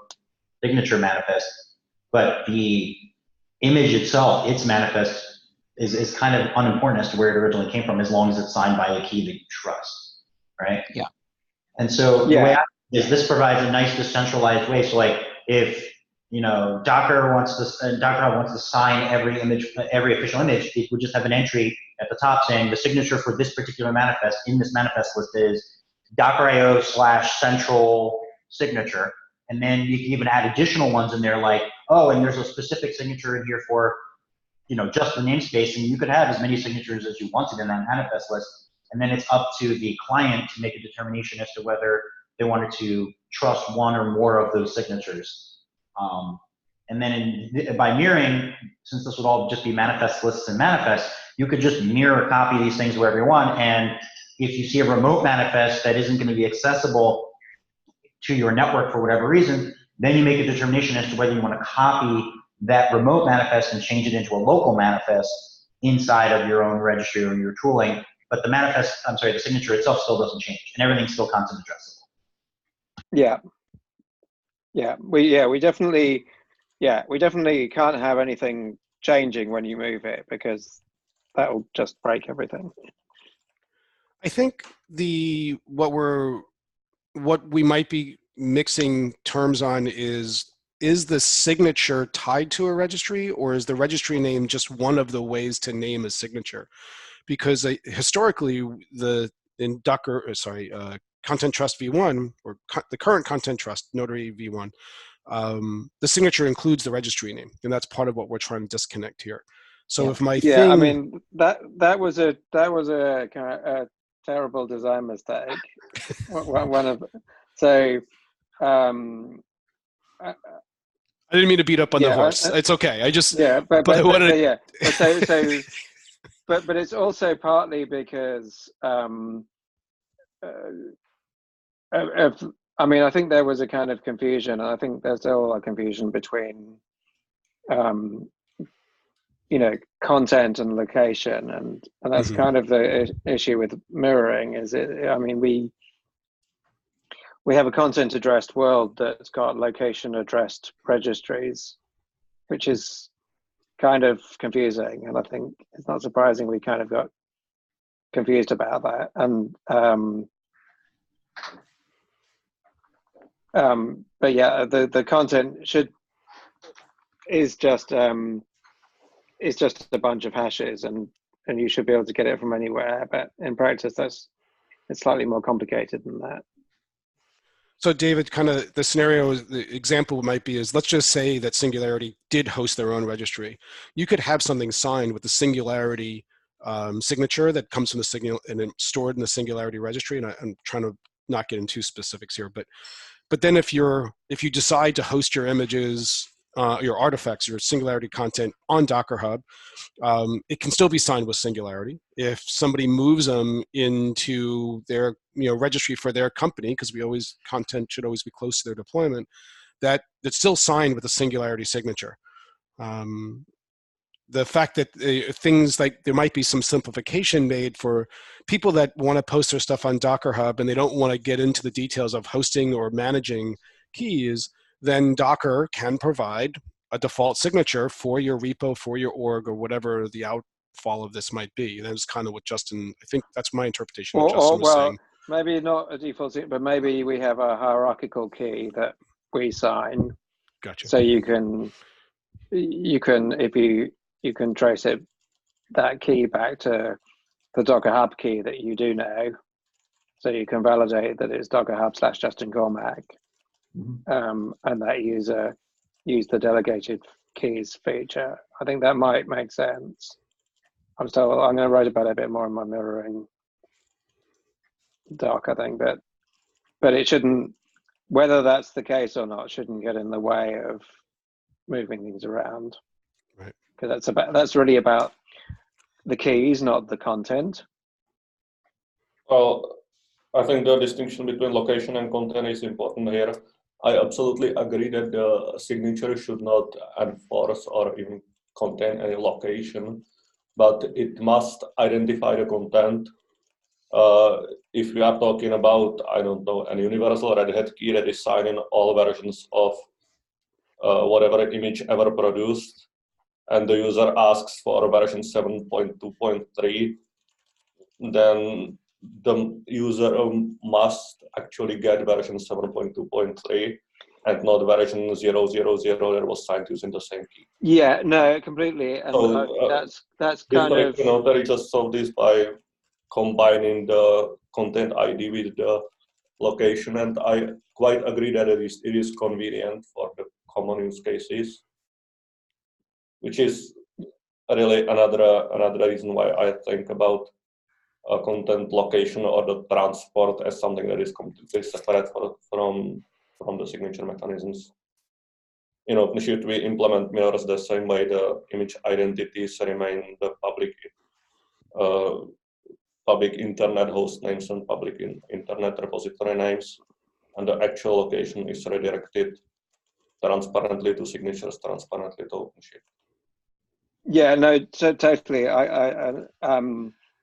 S8: signature manifest. But the image itself, its manifest, is kind of unimportant as to where it originally came from, as long as it's signed by a key that you trust, right?
S5: Yeah.
S8: And so the way this provides a nice decentralized way. So like if Docker Hub wants to sign every image, every official image, it would just have an entry at the top saying the signature for this particular manifest in this manifest list is Docker.io/central signature. And then you can even add additional ones in there, like, oh, and there's a specific signature in here for just the namespace, and you could have as many signatures as you wanted in that manifest list. And then it's up to the client to make a determination as to whether they wanted to trust one or more of those signatures. And then by mirroring, since this would all just be manifest lists and manifests, you could just mirror copy these things wherever you want. And if you see a remote manifest that isn't going to be accessible to your network for whatever reason, then you make a determination as to whether you want to copy that remote manifest and change it into a local manifest inside of your own registry or your tooling. But the signature itself still doesn't change, and everything's still content addressable.
S2: We definitely can't have anything changing when you move it, because that will just break everything.
S3: I think what we might be mixing terms on is the signature tied to a registry, or is the registry name just one of the ways to name a signature? Because historically, in Content Trust v1, or the current Content Trust Notary v1, the signature includes the registry name, and that's part of what we're trying to disconnect here. So if my thing,
S2: I mean that was a kind of a terrible design mistake.
S3: I didn't mean to beat up on the horse. It's okay. I just
S2: but it's also partly because I think there was a kind of confusion, and I think there's still a confusion between content and location, and that's kind of the issue with mirroring. We have a content addressed world that's got location addressed registries, which is kind of confusing, and I think it's not surprising we kind of got confused about that. And but yeah, the content is just a bunch of hashes, and you should be able to get it from anywhere. But in practice, it's slightly more complicated than that.
S3: So David, kind of the example might be is, let's just say that Singularity did host their own registry. You could have something signed with the Singularity signature that comes from the Signal and then stored in the Singularity registry. And I'm trying to not get into specifics here, but then if you decide to host your images, your artifacts, your Singularity content on Docker Hub, it can still be signed with Singularity. If somebody moves them into their registry for their company, because content should always be close to their deployment, that it's still signed with a Singularity signature. The fact that things like there might be some simplification made for people that want to post their stuff on Docker Hub and they don't want to get into the details of hosting or managing keys, then Docker can provide a default signature for your repo, for your org, or whatever the outfall of this might be. That's kind of what Justin, I think that's my interpretation of what Justin was saying.
S2: Maybe not a default, but maybe we have a hierarchical key that we sign.
S3: Gotcha.
S2: So you can if you can trace that key back to the Docker Hub key that you do know, so you can validate that it's Docker Hub / Justin Cormack, and that user used the delegated keys feature. I think that might make sense. I'm going to write about it a bit more in my mirroring doc, I think, but it shouldn't, whether that's the case or not, shouldn't get in the way of moving things around.
S3: Right.
S2: Because that's really about the keys, not the content.
S6: Well, I think the distinction between location and content is important here. I absolutely agree that the signature should not enforce or even contain any location, but it must identify the content. If we are talking about, I don't know, an universal Red Hat key that is signed in all versions of whatever image ever produced, and the user asks for version 7.2.3, then the user must actually get version 7.2.3 and not version 000 that was signed using the same key.
S2: Yeah, no, completely. And
S6: So,
S2: that's kind of...
S6: Notary just solved this by combining the content ID with the location, and I quite agree that it is convenient for the common use cases, which is really another reason why I think about content location or the transport as something that is completely separate from the signature mechanisms. In OpenShift, we implement mirrors the same way. The image identities remain the public internet host names and public internet repository names, and the actual location is redirected transparently to signatures, transparently to OpenShift.
S2: Yeah, no, totally.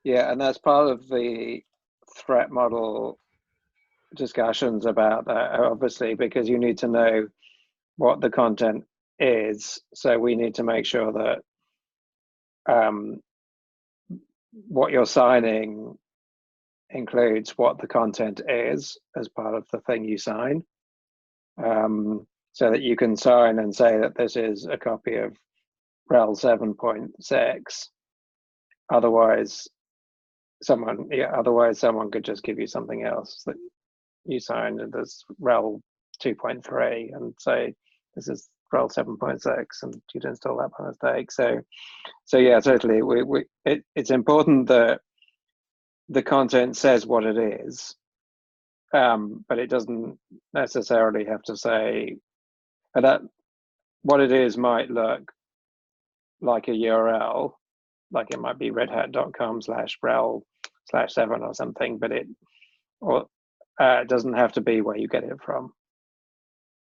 S2: Yeah, and that's part of the threat model discussions about that, obviously, because you need to know what the content is. So we need to make sure that what you're signing includes what the content is as part of the thing you sign, so that you can sign and say that this is a copy of RHEL 7.6. Otherwise someone could just give you something else that you signed as RHEL 2.3 and say this is RHEL 7.6, and you'd install that by mistake. So yeah, totally. It's important that the content says what it is, but it doesn't necessarily have to say that what it is might look like a URL, like it might be redhat.com/rel/7 or something, but it doesn't have to be where you get it from.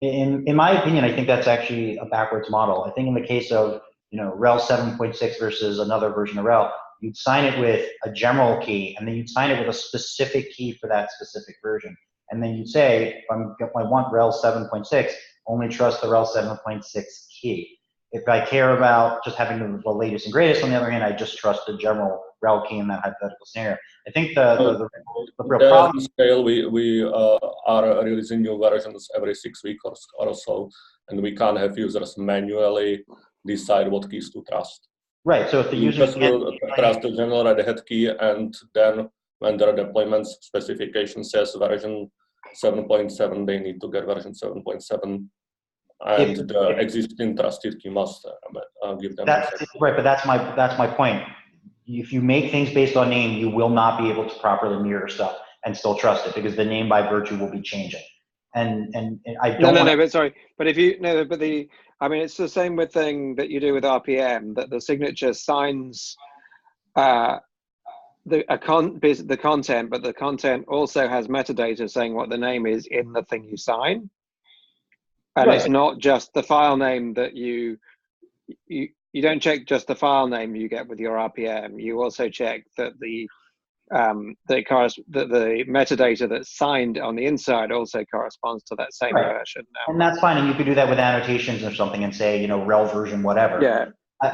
S8: In my opinion, I think that's actually a backwards model. I think in the case of RHEL 7.6 versus another version of RHEL, you'd sign it with a general key, and then you'd sign it with a specific key for that specific version. And then you'd say, if I want RHEL 7.6, only trust the RHEL 7.6 key. If I care about just having the latest and greatest, on the other hand, I just trust the general RHEL key in that hypothetical scenario. I think the real problem...
S6: Scale, we are releasing new versions every 6 weeks or so, and we can't have users manually decide what keys to trust.
S8: Right, so if the users
S6: will trust the general Red Hat key, and then when their deployment specification says version 7.7, they need to get version 7.7. And the existing trusted key must give them.
S8: Right, but that's my point. If you make things based on name, you will not be able to properly mirror stuff and still trust it, because the name by virtue will be changing. And I don't.
S2: No, but sorry, but if you I mean, it's the same with thing that you do with RPM, that the signature signs the content, but the content also has metadata saying what the name is in the thing you sign. And right. It's not just the file name that you don't check just the file name you get with your RPM. You also check that the metadata that's signed on the inside also corresponds to that same version.
S8: And that's fine. And you could do that with annotations or something and say, RHEL version, whatever.
S2: Yeah.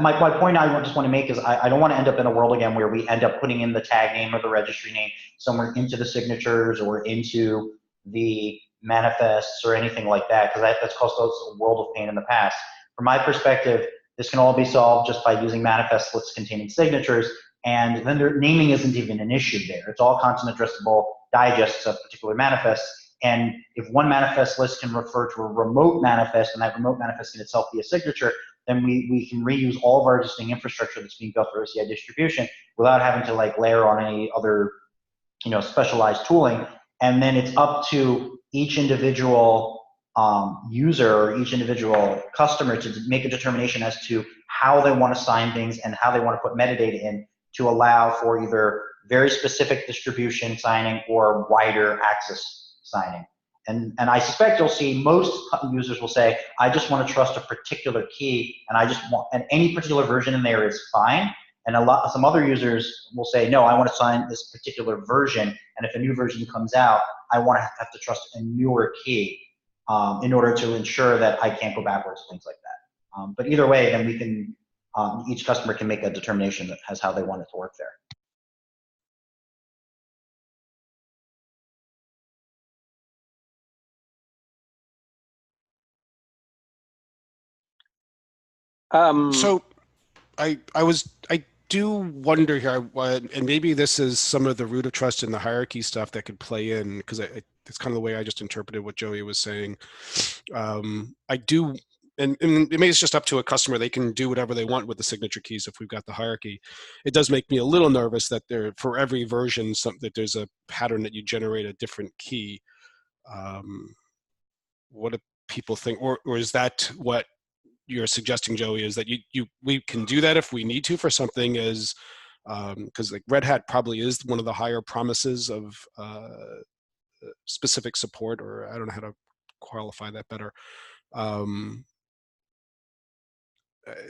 S8: My point I just want to make is I don't want to end up in a world again where we end up putting in the tag name or the registry name somewhere into the signatures or into the manifests or anything like that, because that's caused us a world of pain in the past. From my perspective, this can all be solved just by using manifest lists containing signatures, and then their naming isn't even an issue there. It's all content addressable digests of particular manifests. And if one manifest list can refer to a remote manifest, and that remote manifest can itself be a signature, then we can reuse all of our existing infrastructure that's being built for OCI distribution without having to like layer on any other, you know, specialized tooling. And then it's up to each individual user or each individual customer to make a determination as to how they want to sign things and how they want to put metadata in to allow for either very specific distribution signing or wider access signing. And I suspect you'll see most users will say, I just want to trust a particular key, and I just want, and any particular version in there is fine. And some other users will say, no, I want to sign this particular version, and if a new version comes out, I want to have to trust a newer key in order to ensure that I can't go backwards, things like that. But either way, then we can, each customer can make a determination that has how they want it to work there.
S3: So I do wonder here, and maybe this is some of the root of trust in the hierarchy stuff that could play in, because it's kind of the way I just interpreted what Joey was saying. I do, and maybe it's just up to a customer. They can do whatever they want with the signature keys if we've got the hierarchy. It does make me a little nervous that for every version, that there's a pattern that you generate a different key. What do people think? Or is that what you're suggesting, Joey, is that we can do that if we need to for something as, because like Red Hat probably is one of the higher promises of specific support, or I don't know how to qualify that better.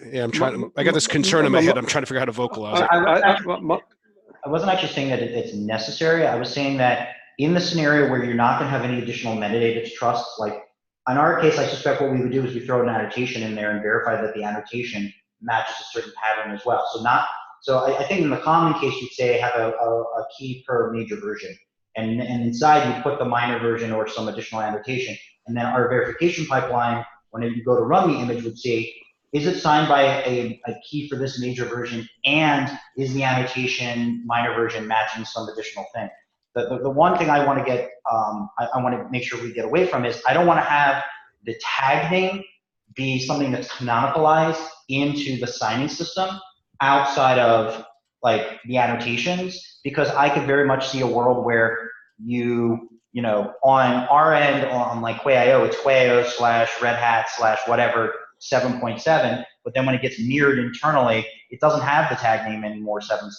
S3: Yeah, I'm trying. I got this concern in my head. I'm trying to figure out how to vocalize it.
S8: I wasn't actually saying that it's necessary. I was saying that in the scenario where you're not going to have any additional metadata to trust, like in our case, I suspect what we would do is we throw an annotation in there and verify that the annotation matches a certain pattern as well. So I think in the common case, you'd say have a key per major version. And inside you put the minor version or some additional annotation. And then our verification pipeline, when you go to run the image, would say, is it signed by a key for this major version, and is the annotation minor version matching some additional thing? The one thing I want to get, I want to make sure we get away from is I don't want to have the tag name be something that's canonicalized into the signing system outside of like the annotations, because I could very much see a world where you know, on our end, on like Quay.io, it's Quay.io/Red Hat/whatever 7.7, but then when it gets mirrored internally, it doesn't have the tag name anymore, 7.7.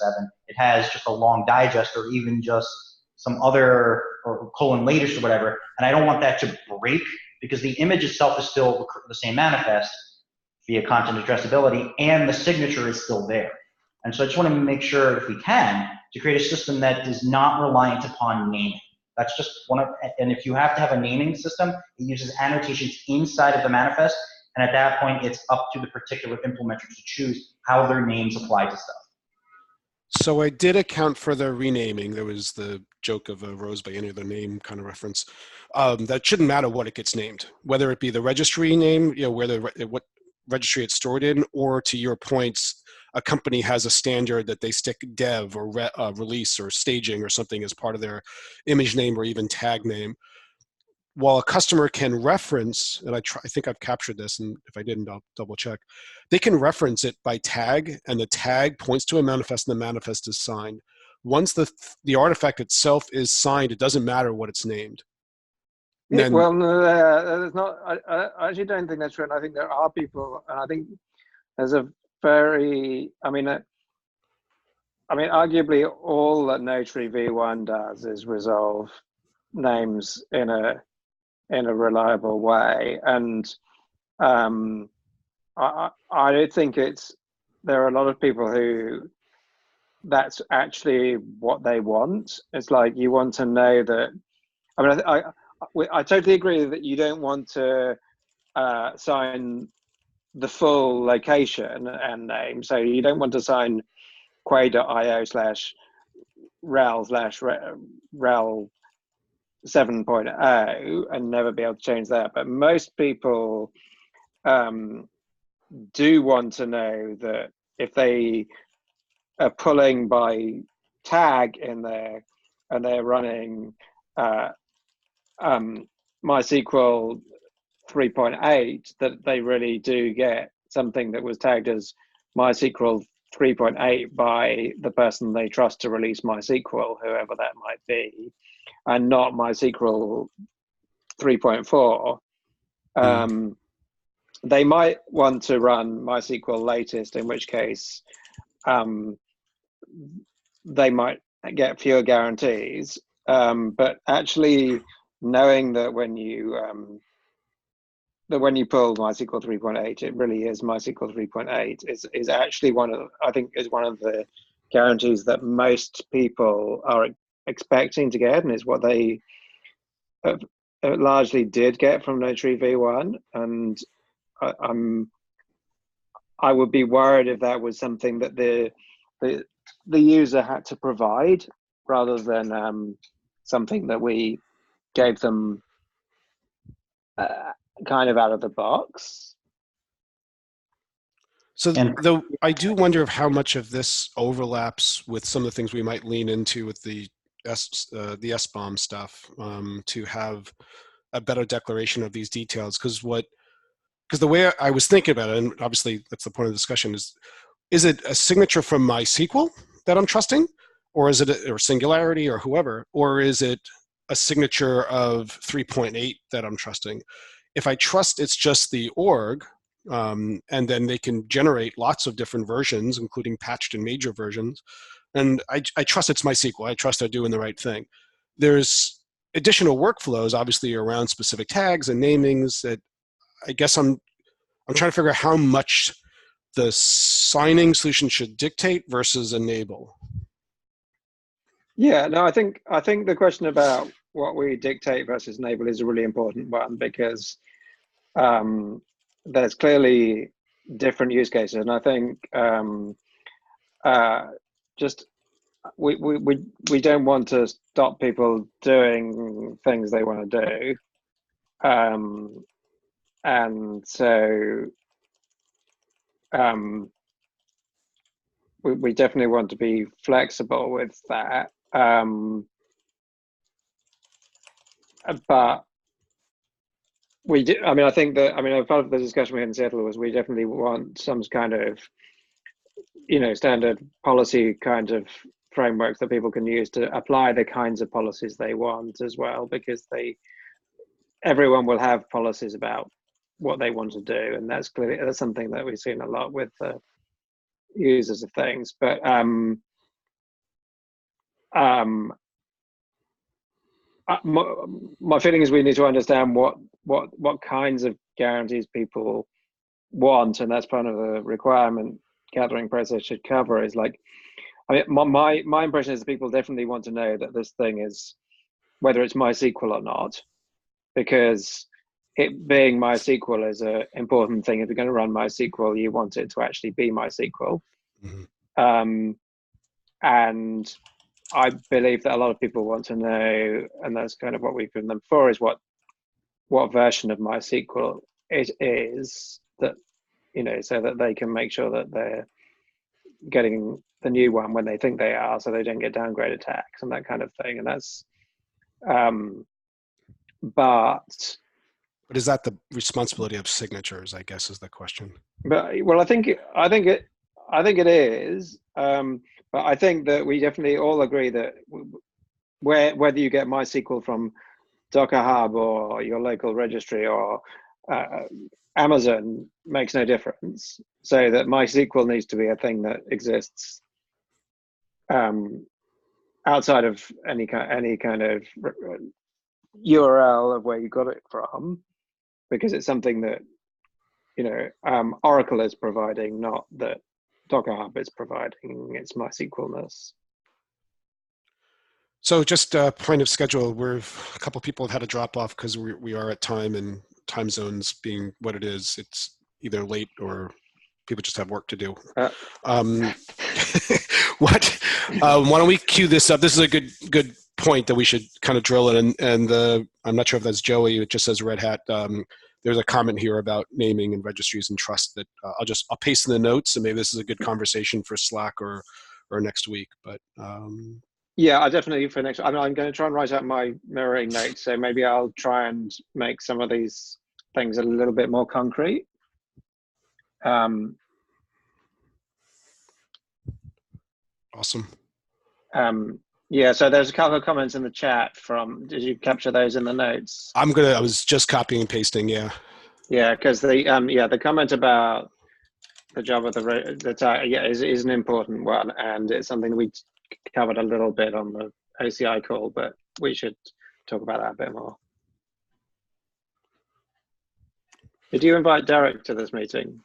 S8: It has just a long digest or even just some other, or colon latest or whatever, and I don't want that to break because the image itself is still the same manifest via content addressability, and the signature is still there. And so I just want to make sure, if we can, to create a system that is not reliant upon naming. That's just one of, and if you have to have a naming system, it uses annotations inside of the manifest, and at that point, it's up to the particular implementer to choose how their names apply to stuff.
S3: So I did account for the renaming. There was the joke of a rose by any other name kind of reference. That shouldn't matter what it gets named, whether it be the registry name, you know, what registry it's stored in, or to your points, a company has a standard that they stick dev or release or staging or something as part of their image name or even tag name. While a customer can reference, and I think I've captured this, and if I didn't, I'll double check. They can reference it by tag, and the tag points to a manifest, and the manifest is signed. Once the artifact itself is signed, it doesn't matter what it's named.
S9: Then, well, no, there's not. I actually don't think that's right. I think there are people, and I think there's a very. I mean, arguably, all that Notary V1 does is resolve names in a reliable way, and I don't think there are a lot of people who that's actually what they want. It's like you want to know that. I mean, I totally agree that you don't want to sign the full location and name, so you don't want to sign Quay.io/rel/rel 7.0 and never be able to change that. But most people do want to know that if they are pulling by tag in there and they're running MySQL 3.8, that they really do get something that was tagged as MySQL 3.8 by the person they trust to release MySQL, whoever that might be, and not MySQL 3.4. They might want to run MySQL latest, in which case they might get fewer guarantees. But actually knowing that when you pull MySQL 3.8, it really is MySQL 3.8 is actually one of the guarantees that most people are expecting to get, and is what they largely did get from Notary v1. And I would be worried if that was something that the user had to provide, rather than something that we gave them kind of out of the box.
S3: So though I do wonder of how much of this overlaps with some of the things we might lean into with the SBOM stuff, to have a better declaration of these details. Because the way I was thinking about it, and obviously that's the point of the discussion, is it a signature from MySQL that I'm trusting, or is it or Singularity or whoever, or is it a signature of 3.8 that I'm trusting? If I trust it's just the org, and then they can generate lots of different versions, including patched and major versions, and I trust it's MySQL. I trust they're doing the right thing. There's additional workflows, obviously, around specific tags and namings that I guess I'm trying to figure out how much the signing solution should dictate versus enable.
S9: Yeah, no, I think the question about what we dictate versus enable is a really important one, because there's clearly different use cases, and I think just we don't want to stop people doing things they want to do, and so we definitely want to be flexible with that. But we do, I think part of the discussion we had in Seattle was we definitely want some kind of, standard policy kind of frameworks that people can use to apply the kinds of policies they want as well, because everyone will have policies about what they want to do, and that's something that we've seen a lot with users of things. But my feeling is we need to understand what kinds of guarantees people want, and that's part of the requirement gathering process should cover. Is like, my impression is that people definitely want to know that this thing is, whether it's MySQL or not, because it being MySQL is an important thing. If you're going to run MySQL, you want it to actually be MySQL. Mm-hmm. And I believe that a lot of people want to know, and that's kind of what we've given them for, is what version of MySQL it is, that, so that they can make sure that they're getting the new one when they think they are, so they don't get downgraded tax and that kind of thing. And that's, but
S3: is that the responsibility of signatures, I guess, is the question.
S9: But I think it is. But I think that we definitely all agree that whether you get MySQL from Docker Hub or your local registry or Amazon makes no difference. So that MySQL needs to be a thing that exists outside of any kind of URL of where you got it from, because it's something that Oracle is providing, not that Docker Hub is providing its MySQL-ness.
S3: So just a point of schedule, a couple of people have had to drop off because we are at time, and time zones being what it is, it's either late or people just have work to do. Why don't we cue this up? This is a good point that we should kind of drill it. And I'm not sure if that's Joey. It just says Red Hat. There's a comment here about naming and registries and trust that I'll paste in the notes, and maybe this is a good conversation for Slack or next week. But
S9: yeah, I definitely for next. I'm going to try and write out my mirroring notes, so maybe I'll try and make some of these things a little bit more concrete.
S3: Awesome.
S9: Yeah, so there's a couple of comments in the chat from, did you capture those in the notes?
S3: I was just copying and pasting, yeah.
S9: Yeah, because the comment about the job of is an important one, and it's something we covered a little bit on the OCI call, but we should talk about that a bit more. Did you invite Derek to this meeting?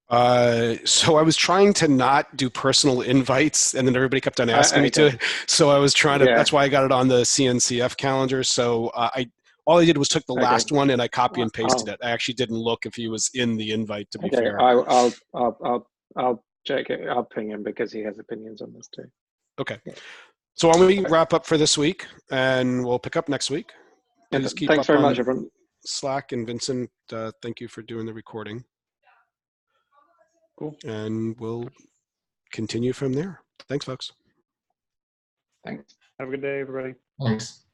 S3: So I was trying to not do personal invites, and then everybody kept on asking me to. So I was trying to. Yeah. That's why I got it on the CNCF calendar. So all I did was took the last one and I copy and pasted it. I actually didn't look if he was in the invite. To be fair,
S9: I'll check it. I'll ping him because he has opinions on this too.
S3: Okay. So why don't we wrap up for this week, and we'll pick up next week. Please keep
S9: Thanks
S3: up
S9: very
S3: on
S9: much, everyone.
S3: Slack, and Vincent, thank you for doing the recording.
S1: Cool.
S3: And we'll continue from there. Thanks, folks.
S5: Thanks.
S1: Have a good day, everybody.
S7: Thanks.